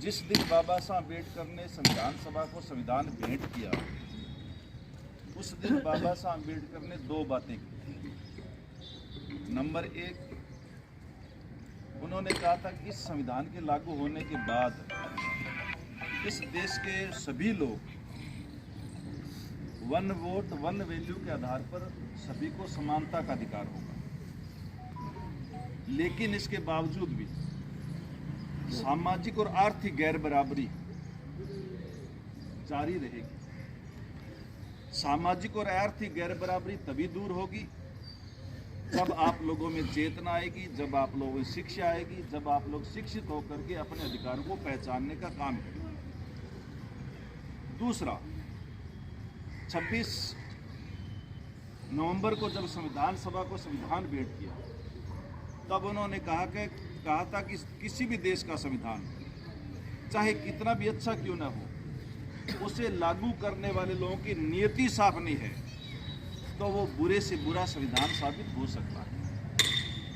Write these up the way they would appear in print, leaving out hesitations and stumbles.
जिस दिन बाबा साहब अम्बेडकर ने संविधान सभा को संविधान भेंट किया, उस दिन बाबा साहब अम्बेडकर ने दो बातें की। नंबर एक, उन्होंने कहा था कि इस संविधान के लागू होने के बाद इस देश के सभी लोग वन वोट वन वैल्यू के आधार पर सभी को समानता का अधिकार होगा, लेकिन इसके बावजूद भी सामाजिक और आर्थिक गैर बराबरी जारी रहेगी। सामाजिक और आर्थिक गैर बराबरी तभी दूर होगी जब आप लोगों में चेतना आएगी, जब आप लोगों में शिक्षा आएगी, जब आप लोग शिक्षित होकर के अपने अधिकारों को पहचानने का काम करेंगे। दूसरा, 26 नवंबर को जब संविधान सभा को संविधान भेंट किया, तब उन्होंने कहा था कि किसी भी देश का संविधान चाहे कितना भी अच्छा क्यों ना हो, उसे लागू करने वाले लोगों की नियति साफ नहीं है तो वो बुरे से बुरा संविधान साबित हो सकता है।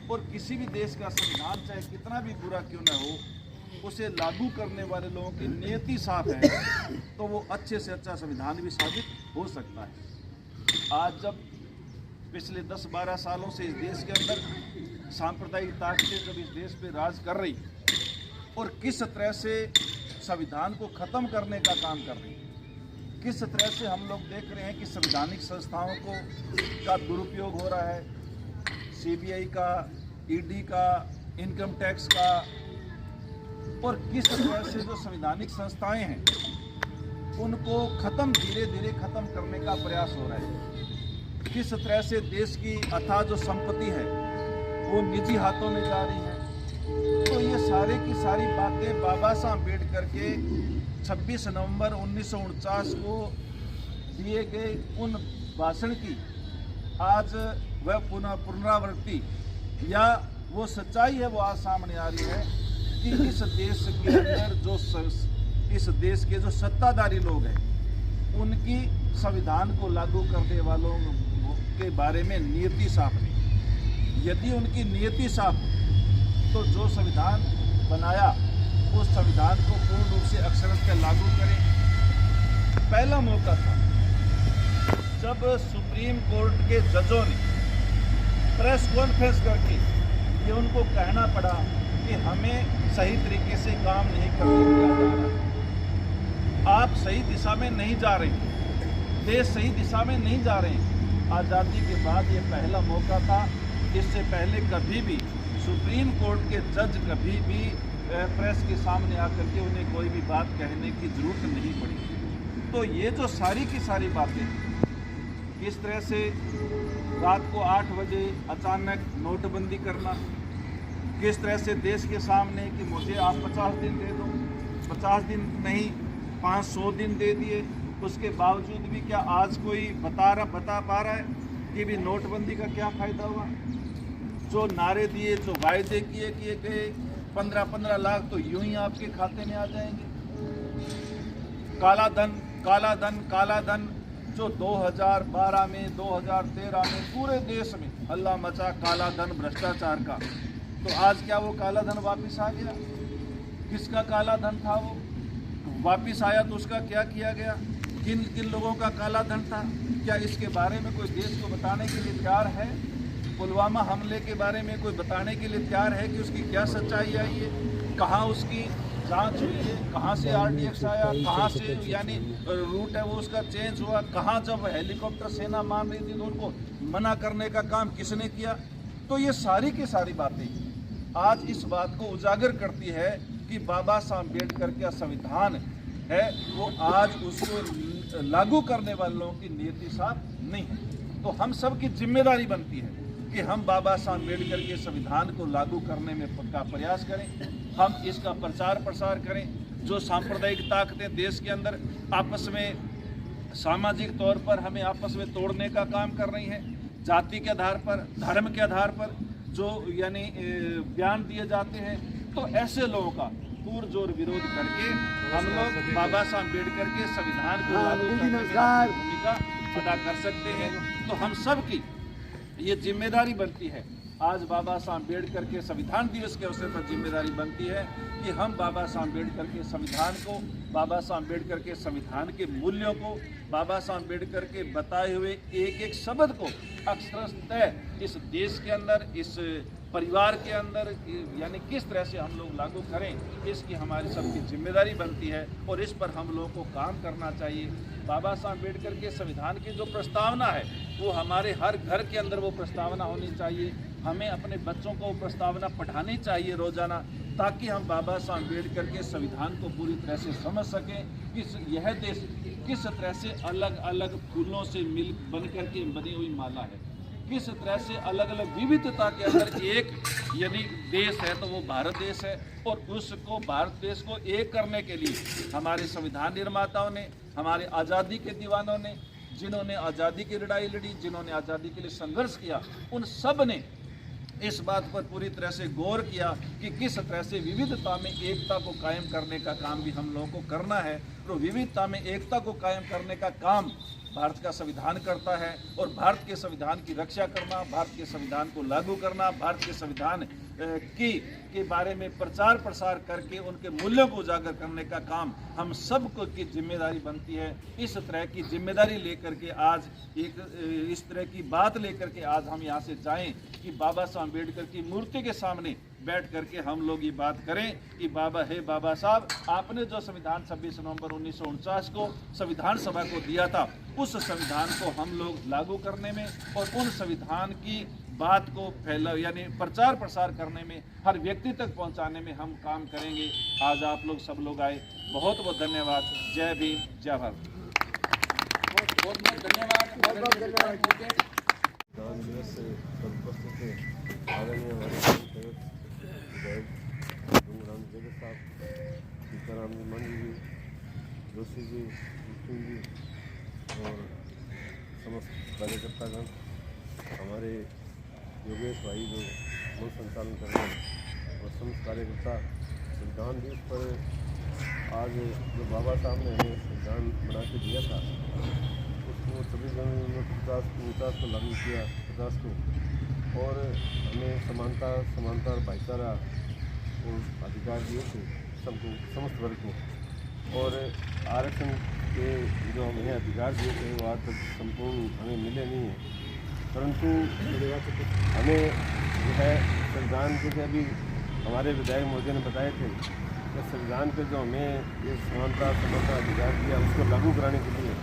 और किसी भी देश का संविधान चाहे कितना भी बुरा क्यों ना हो, उसे लागू करने वाले लोगों की नियति साफ है तो वो अच्छे से अच्छा संविधान भी साबित हो सकता है। आज जब पिछले 10-12 सालों से इस देश के अंदर सांप्रदायिक ताकतें जब इस देश पे राज कर रही और किस तरह से संविधान को ख़त्म करने का काम कर रही, किस तरह से हम लोग देख रहे हैं कि संवैधानिक संस्थाओं का दुरुपयोग हो रहा है, सीबीआई का, ईडी का, इनकम टैक्स का, और किस तरह से जो संवैधानिक संस्थाएं हैं उनको धीरे धीरे ख़त्म करने का प्रयास हो रहा है। किस तरह से देश की अथाह जो संपत्ति है वो निजी हाथों में जा रही है। तो ये सारे की सारी बातें बाबा साहब अम्बेडकर के 26 नवंबर 1949 को दिए गए उन भाषण की आज वह पुनरावृत्ति या वो सच्चाई है वो आज सामने आ रही है कि इस देश के अंदर इस देश के जो सत्ताधारी लोग हैं उनकी संविधान को लागू करने वालों के बारे में नियति साफ नहीं। यदि उनकी नियति साफ तो जो संविधान बनाया उस संविधान को पूर्ण रूप से अक्षरशः लागू करें। पहला मौका था जब सुप्रीम कोर्ट के जजों ने प्रेस कॉन्फ्रेंस करके ये उनको कहना पड़ा कि हमें सही तरीके से काम नहीं करने दिया जा रहा, आप सही दिशा में नहीं जा रहे, देश सही दिशा में नहीं जा रहे हैं। आज़ादी के बाद ये पहला मौका था। इससे पहले कभी भी सुप्रीम कोर्ट के जज कभी भी प्रेस के सामने आकर के उन्हें कोई भी बात कहने की ज़रूरत नहीं पड़ी। तो ये जो सारी की सारी बातें किस तरह से रात को 8 बजे अचानक नोटबंदी करना, किस तरह से देश के सामने कि मुझे आप 50 दिन दे दो, 50 दिन नहीं 500 दिन दे दिए, उसके बावजूद भी क्या आज कोई बता पा रहा है कि भी नोटबंदी का क्या फ़ायदा हुआ। जो नारे दिए, जो वायदे किए गए 15-15 लाख तो यूं ही आपके खाते में आ जाएंगे। काला धन काला धन काला धन जो 2012 में 2013 में पूरे देश में हल्ला मचा काला धन भ्रष्टाचार का, तो आज क्या वो काला धन वापस आ गया? किसका काला धन था वो? वापस आया तो उसका क्या किया गया? किन किन लोगों का काला धन था? क्या इसके बारे में कोई देश को बताने के लिए तैयार है? पुलवामा हमले के बारे में कोई बताने के लिए तैयार है कि उसकी क्या सच्चाई आई है, कहाँ उसकी जांच हुई है, कहाँ से RDX आया, कहाँ से यानी रूट है वो उसका चेंज हुआ, कहाँ जब हेलीकॉप्टर सेना मान रही थी तो उनको मना करने का काम किसने किया? तो ये सारी की सारी बातें आज इस बात को उजागर करती है कि बाबा साहब अम्बेडकर का संविधान है वो आज उसको लागू करने वालों की नियति साफ नहीं है। तो हम सब की जिम्मेदारी बनती है कि हम बाबा साहब अम्बेडकर के संविधान को लागू करने में का प्रयास करें, हम इसका प्रचार प्रसार करें। जो सांप्रदायिक ताकतें देश के अंदर आपस में सामाजिक तौर पर हमें आपस में तोड़ने का काम कर रही हैं, जाति के आधार पर, धर्म के आधार पर जो यानी बयान दिए जाते हैं, तो ऐसे लोगों का पुरजोर विरोध करके हम लोग बाबा साहब अम्बेडकर के संविधान को लागू करने में भूमिका अदा कर सकते हैं। तो हम सब की ये जिम्मेदारी बनती है आज बाबा साहब अम्बेडकर के संविधान दिवस के अवसर पर जिम्मेदारी बनती है कि हम बाबा साहब अम्बेडकर के संविधान को, बाबा साहब अम्बेडकर के संविधान के मूल्यों को, बाबा साहब अम्बेडकर के बताए हुए एक एक शब्द को अक्षरशः इस देश के अंदर, इस परिवार के अंदर, यानी किस तरह से हम लोग लागू करें, इसकी हमारी सबकी जिम्मेदारी बनती है और इस पर हम लोगों को काम करना चाहिए। बाबा साहब अम्बेडकर के संविधान की जो प्रस्तावना है वो हमारे हर घर के अंदर वो प्रस्तावना होनी चाहिए। हमें अपने बच्चों को वो प्रस्तावना पढ़ानी चाहिए रोजाना, ताकि हम बाबा साहब अम्बेडकर के संविधान को पूरी तरह से समझ सकें कि यह देश किस तरह से अलग अलग फूलों से मिल बनकर के बनी हुई माला है, किस तरह से अलग अलग विविधता के अंदर एक यदि देश है तो वो भारत देश है। और उसको, भारत देश को एक करने के लिए हमारे संविधान निर्माताओं ने, हमारे आज़ादी के दीवानों ने, जिन्होंने आज़ादी की लड़ाई लड़ी, जिन्होंने आज़ादी के लिए संघर्ष किया, उन सब ने इस बात पर पूरी तरह से गौर किया कि किस तरह से विविधता में एकता को कायम करने का काम भी हम लोगों को करना है। तो विविधता में एकता को कायम करने का काम भारत का संविधान करता है और भारत के संविधान की रक्षा करना, भारत के संविधान को लागू करना, भारत के संविधान के बारे में प्रचार प्रसार करके उनके मूल्यों को उजागर करने का काम हम सबको की जिम्मेदारी बनती है। इस तरह की जिम्मेदारी लेकर के आज इस तरह की बात लेकर के आज हम यहाँ से जाएं कि बाबा साहब अम्बेडकर की मूर्ति के सामने बैठ करके हम लोग ये बात करें कि बाबा साहब, आपने जो संविधान 26 नवंबर 1949 को संविधान सभा को दिया था, उस संविधान को हम लोग लागू करने में और उन संविधान की बात को यानी प्रचार प्रसार करने में, हर व्यक्ति तक पहुंचाने में हम काम करेंगे। आज आप लोग सब लोग आए, बहुत बहुत धन्यवाद। जय भीम, जय भारत। बहुत बहुत धन्यवाद। संविधान दिवस से उपस्थित थे आदरणीय हमारे विधायक गुंगराम जगत साहब, सीताराम जी, मंजी जी, जोशी जी, मुस्लिम जी और समस्त कार्यकर्तागण, हमारे योगेश भाई जो मूल संचालन कर रहे हैं और समस्त कार्यकर्ता। संविधान दिवस पर आज जो बाबा साहब ने हमें संविधान बना के दिया था, उसको 26 जनवरी 1949 को लागू किया, 50 को, और हमें समानता और भाईचारा को अधिकार दिए थे सबको, समस्त वर्ग को। और आरक्षण के जो हमें अधिकार दिए थे वो आज तक संपूर्ण हमें मिले नहीं हैं, परंतु हमें जो है संविधान के अभी हमारे विधायक महोदय ने बताए थे कि संविधान पे जो हमें ये समानता अधिकार दिया, उसको लागू कराने के लिए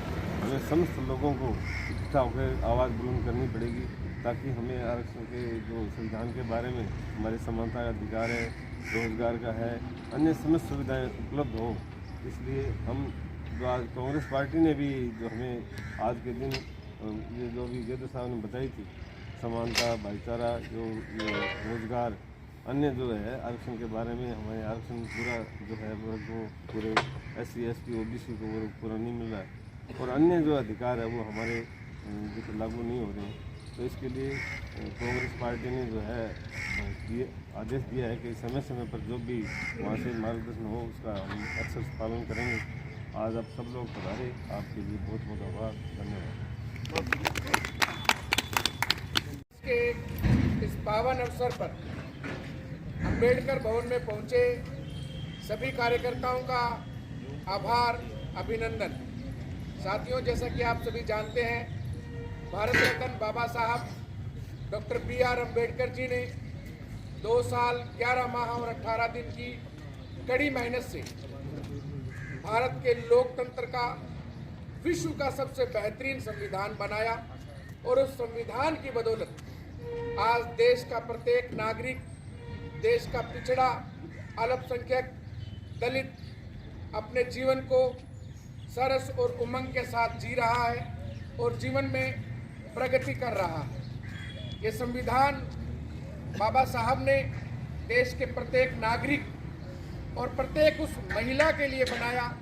हमें समस्त लोगों को इकट्ठा होकर आवाज़ बुलंद करनी पड़ेगी, ताकि हमें आरक्षण के जो संविधान के बारे में हमारे समानता का अधिकार है, रोजगार का है, अन्य समस्त सुविधाएं उपलब्ध हों। इसलिए हम जो आज कांग्रेस पार्टी ने भी जो हमें आज के दिन ये जो भी गेदर साहब ने बताई थी, समानता, भाईचारा, जो रोजगार, अन्य जो है आरक्षण के बारे में, हमारे आरक्षण पूरा जो है वर्ग को, पूरे SC ST OBC को वो पूरा नहीं मिल रहा है और अन्य जो अधिकार है वो हमारे जो लागू नहीं हो रहे हैं। तो इसके लिए कांग्रेस पार्टी ने जो है ये आदेश दिया है कि समय समय पर जो भी वहाँ से मार्गदर्शन हो उसका हम अक्सर पालन करेंगे। आज आप सब लोग पधारे, आपके लिए बहुत बहुत आभार, धन्यवाद। इस पावन अवसर पर अंबेडकर भवन में पहुंचे सभी कार्यकर्ताओं का आभार, अभिनंदन। साथियों, जैसा कि आप सभी जानते हैं, भारत रत्न बाबा साहब डॉक्टर BR अम्बेडकर जी ने 2 साल 11 माह और 18 दिन की कड़ी मेहनत से भारत के लोकतंत्र का, विश्व का सबसे बेहतरीन संविधान बनाया और उस संविधान की बदौलत आज देश का प्रत्येक नागरिक, देश का पिछड़ा, अल्पसंख्यक, दलित अपने जीवन को सरस और उमंग के साथ जी रहा है और जीवन में प्रगति कर रहा है। ये संविधान बाबा साहब ने देश के प्रत्येक नागरिक और प्रत्येक उस महिला के लिए बनाया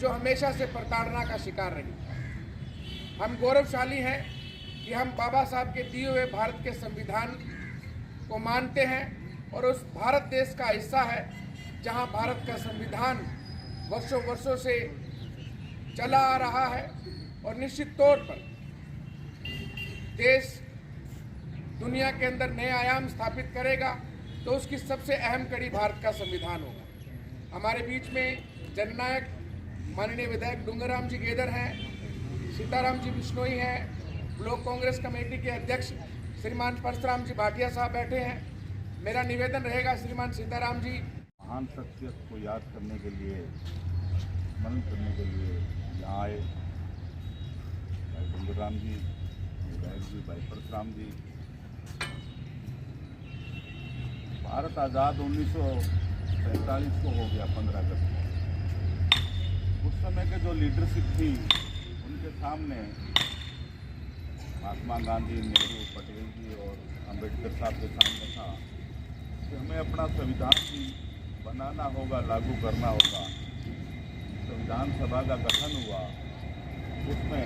जो हमेशा से प्रताड़ना का शिकार रही। हम गौरवशाली हैं कि हम बाबा साहब के दिए हुए भारत के संविधान को मानते हैं और उस भारत देश का हिस्सा है जहां भारत का संविधान वर्षों से चला आ रहा है और निश्चित तौर पर देश दुनिया के अंदर नए आयाम स्थापित करेगा, तो उसकी सबसे अहम कड़ी भारत का संविधान होगा। हमारे बीच में जननायक माननीय विधायक डूंगरराम जी गेदर हैं, सीताराम जी बिश्नोई हैं, ब्लॉक कांग्रेस कमेटी के अध्यक्ष श्रीमान परशुराम जी भाटिया साहब बैठे हैं। मेरा निवेदन रहेगा श्रीमान सीताराम जी, महान शख्सियत को याद करने के लिए, स्मरण करने के लिए यहाँ आए। भाई डूंगरराम जी, विधायक जी, भाई परशुराम जी। भारत आज़ाद 1947 को हो गया 15 अगस्त को। उस समय के जो लीडरशिप थी उनके सामने महात्मा गांधी, नेहरू, पटेल जी और अंबेडकर साहब के सामने था कि हमें अपना संविधान भी बनाना होगा, लागू करना होगा। संविधान सभा का गठन हुआ, उसमें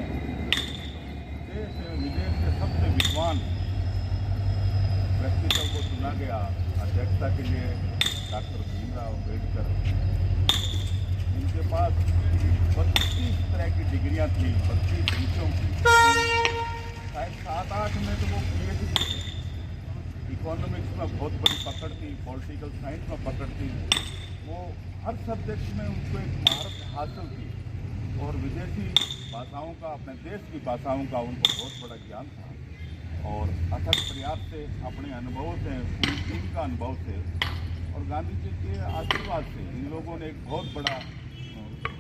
देश एवं विदेश के सबसे विद्वान व्यक्तित्व को चुना गया। अध्यक्षता के लिए डॉक्टर भीमराव अम्बेडकर, इनके पास 32 तरह की डिग्रियां थी, 32 विषयों की। शायद 7-8 में तो वो PhD थे। इकोनॉमिक्स में बहुत बड़ी पकड़ थी, पॉलिटिकल साइंस में पकड़ थी। वो हर सब्जेक्ट में उनको एक महारत हासिल थी और विदेशी भाषाओं का, अपने देश की भाषाओं का उनको बहुत बड़ा ज्ञान था। और अथक प्रयास से, अपने अनुभव से, पूरी टीम का अनुभव से और गांधी जी के आशीर्वाद से इन लोगों ने एक बहुत बड़ा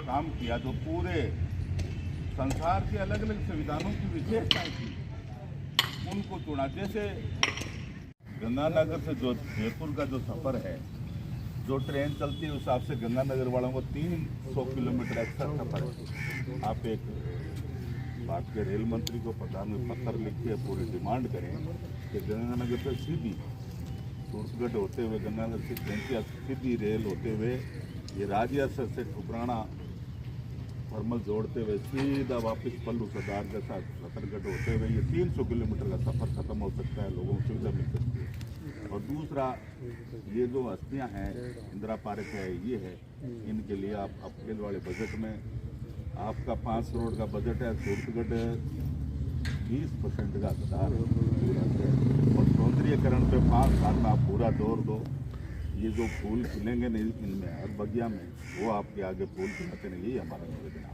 काम किया जो पूरे संसार के अलग अलग संविधानों की विशेषताएं थी उनको चुना। जैसे गंगानगर से जो जयपुर का जो सफ़र है, जो ट्रेन चलती है उस हिसाब से गंगानगर वालों को 300 किलोमीटर एक्स्ट्रा सफ़र है। आप एक बात के रेल मंत्री को प्रधान में पत्र लिख के पूरी डिमांड करें कि गंगानगर से सीधी सूरतगढ़ होते हुए गंगानगर से ट्रेन सीधी रेल होते हुए ये राजियासर से ठुकराना फरमल जोड़ते हुए सीधा वापस पल्लू सरदार के साथ रतनगढ़ होते हुए ये 300 किलोमीटर का सफ़र खत्म हो सकता है, लोगों को सुविधा मिल सकती है। और दूसरा, ये जो हस्तियाँ हैं, इंदिरा पार्क है, ये है, इनके लिए आप अप्रैल वाले बजट में आपका 5 करोड़ का बजट है, सूरतगढ़ 20% का आधार है और सौंदर्यकरण पे 5 साल में आप पूरा जोर दो। ये जो फूल खिलेंगे नहीं इनमें हर बगिया में, वो आपके आगे फूल खिलाते नहीं, यही हमारा निवेदन है।